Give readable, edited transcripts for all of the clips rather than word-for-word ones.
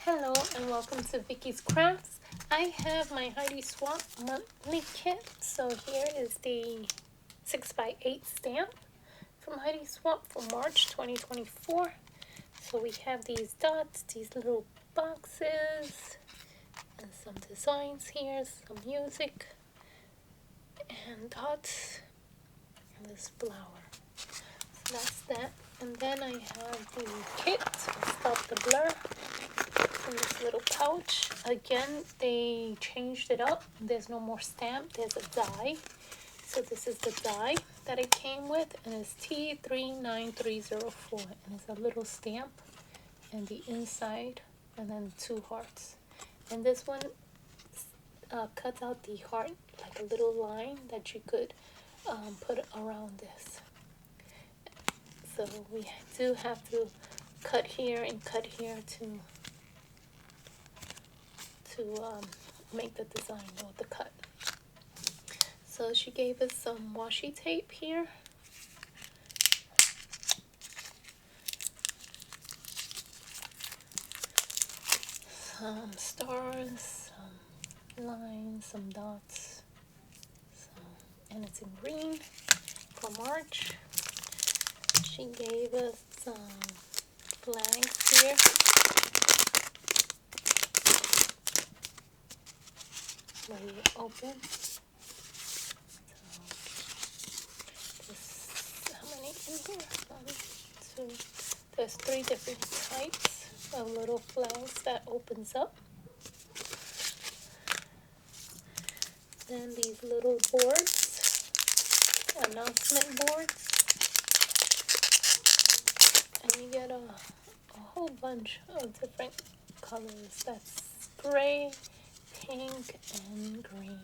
Hello and welcome to Vicky's Crafts. I have my Heidi Swapp monthly kit. So here is the 6x8 stamp from Heidi Swapp for March 2024. So we have these dots, these little boxes, and some designs here, some music, and dots, and this flower. So that's that. And then I have the kit to stop the blur. In this little pouch. Again, they changed it up. There's no more stamp. There's a die. So this is the die that it came with, and it's T39304. And it's a little stamp, and the inside, and then 2 hearts. And this one cuts out the heart like a little line that you could put around this. So we do have to cut here and cut here to make the design or the cut. So she gave us some washi tape here. Some stars, some lines, some dots. And it's in green for March. She gave us some flags here. Where you open. So how many in here? 1, 2. There's 3 different types of little flags that opens up. Then these little boards, announcement boards, and you get a whole bunch of different colors. That's gray, pink, and green.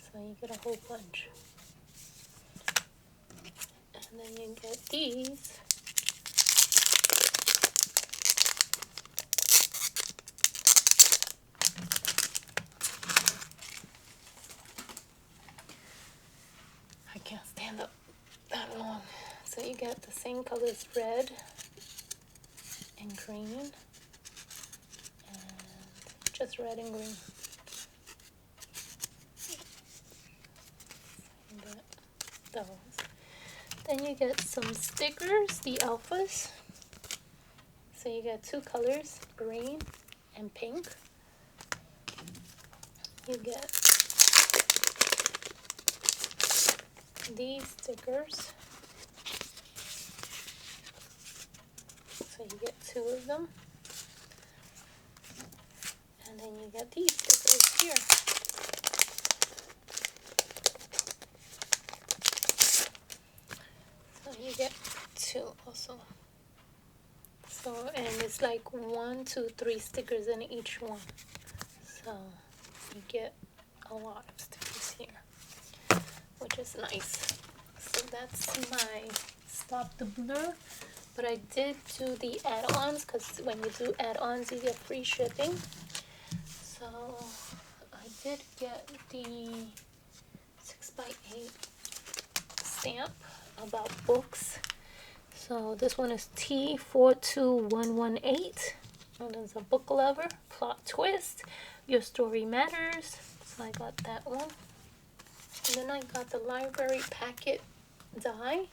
So you get a whole bunch. And then you get these. I can't stand up that long. So you get the same colors, red and green, and just red and green. You get those. Then you get some stickers, the alphas. So you get 2 colors, green and pink. You get these stickers. So you get 2 of them. And then you get these stickers here. So you get 2 also. So, and it's like 1, 2, 3 stickers in each one. So you get a lot of stickers here, which is nice. So that's my Stop the Blur. But I did do the add-ons, because when you do add-ons, you get free shipping. So I did get the 6x8 stamp about books. So this one is T42118. And there's a book lover, plot twist, your story matters. So I got that one. And then I got the library packet die.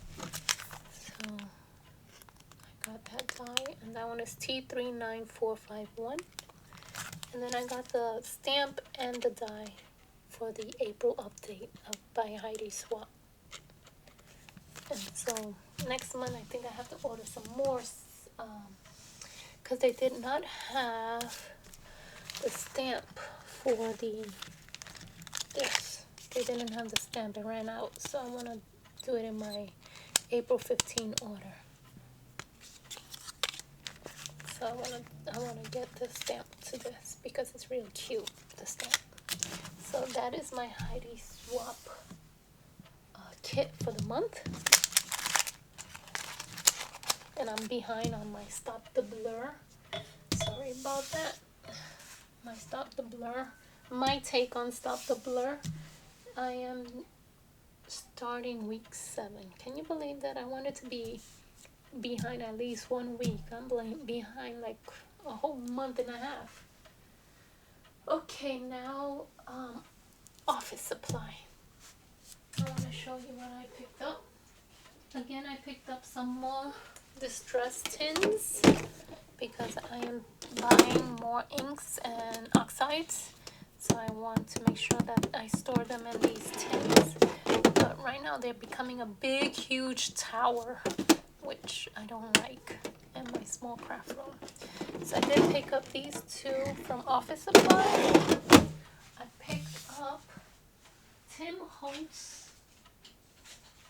So I got that die, and that one is T39451. And then I got the stamp and the die for the April update by Heidi Swapp. And so next month I think I have to order some more, because they did not have the stamp for this. They didn't have the stamp. It ran out, so I want to do it in my April 15 order. So I want to get the stamp to this because it's real cute, the stamp. So that is my Heidi Swapp kit for the month. And I'm behind on my Stop the Blur. Sorry about that. My Stop the Blur. My take on Stop the Blur. I am starting week 7. Can you believe that? I wanted to be behind at least 1 week. I'm behind like a whole month and a half. Okay, now office supply. I want to show you what I picked up. Again, I picked up some more distress tins because I am buying more inks and oxides. So I want to make sure that I store them in these tins. But right now they're becoming a big, huge tower, which I don't like in my small craft room. So I did pick up these two from Office Supply. I picked up Tim Holtz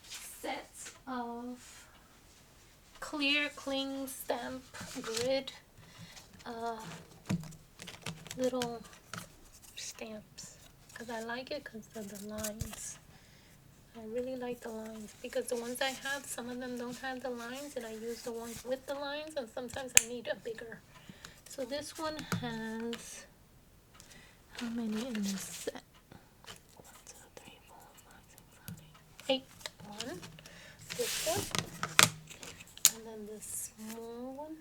sets of clear cling stamp grid little stamps because I like it because of the lines. I really like the lines because the ones I have, some of them don't have the lines, and I use the ones with the lines, and sometimes I need a bigger. So this one has, how many in this set? 1, 2, 3, 4, 5, 6, 7, 8. 8. One. This one. And then this small one.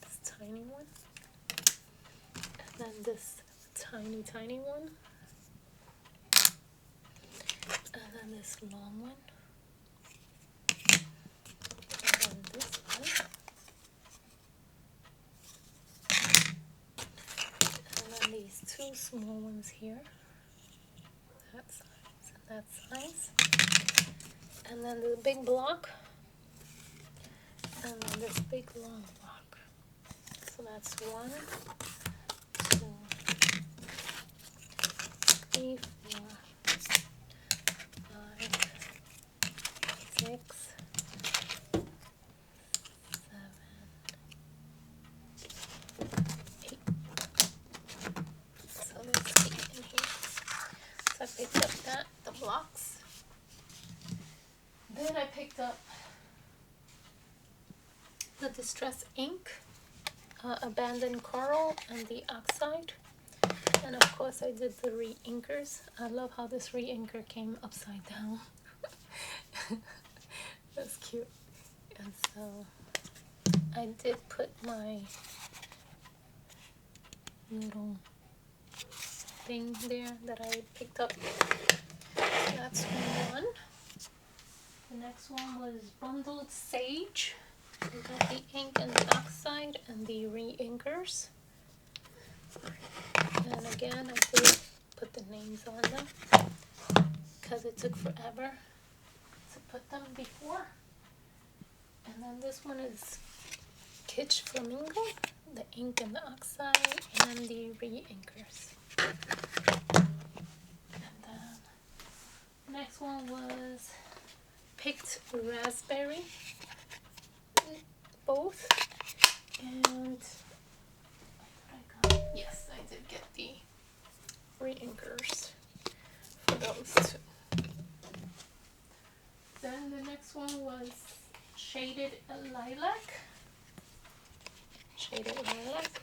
This tiny one. And then this tiny, tiny one. And then this long one. And then this one. And then these two small ones here. That size and that size. And then the big block. And then this big long block. So that's 1, 2, 3, 4, 5, 6, 7, 8. So there's 8 in here. So I picked up the blocks. Then I picked up the Distress ink, Abandoned Coral, and the Oxide. And of course I did the re-inkers. I love how this re-inker came upside down. That's cute. And so I did put my little thing there that I picked up. That's one. The next one was Bundled Sage. I got the ink and the oxide and the re-inkers. And again, I did put the names on them because it took forever to put them before. And then this one is Kitsch Flamingo, the ink and the oxide and the re-inkers. And then the next one was Picked Raspberry, both. And yes, I did get the re-inkers for those two. Then the next one was Shaded Lilac. Shaded Lilac.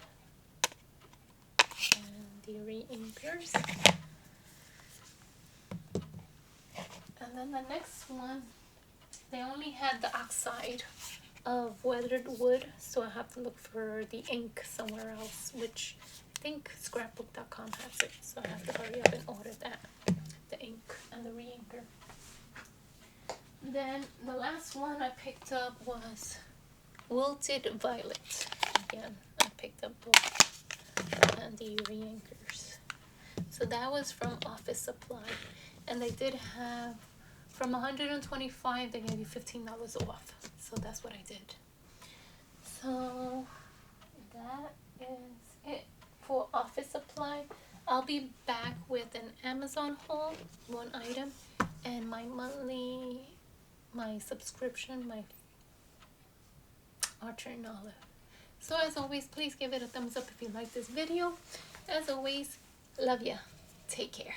And the re-inkers. And then the next one, they only had the oxide of Weathered Wood, so I have to look for the ink somewhere else, which I think scrapbook.com has it, so I have to hurry up and order that, the ink and the re-inker. Then the last one I picked up was Wilted Violet. Again, I picked up both and the re-inkers. So that was from Office Supply, and they did have, from $125 they gave you $15 off. So that's what I did. So that is it for Office Supply. I'll be back with an Amazon haul, one item, and my monthly, my subscription, my Archer and Olive. So as always, please give it a thumbs up if you like this video. As always, love ya. Take care.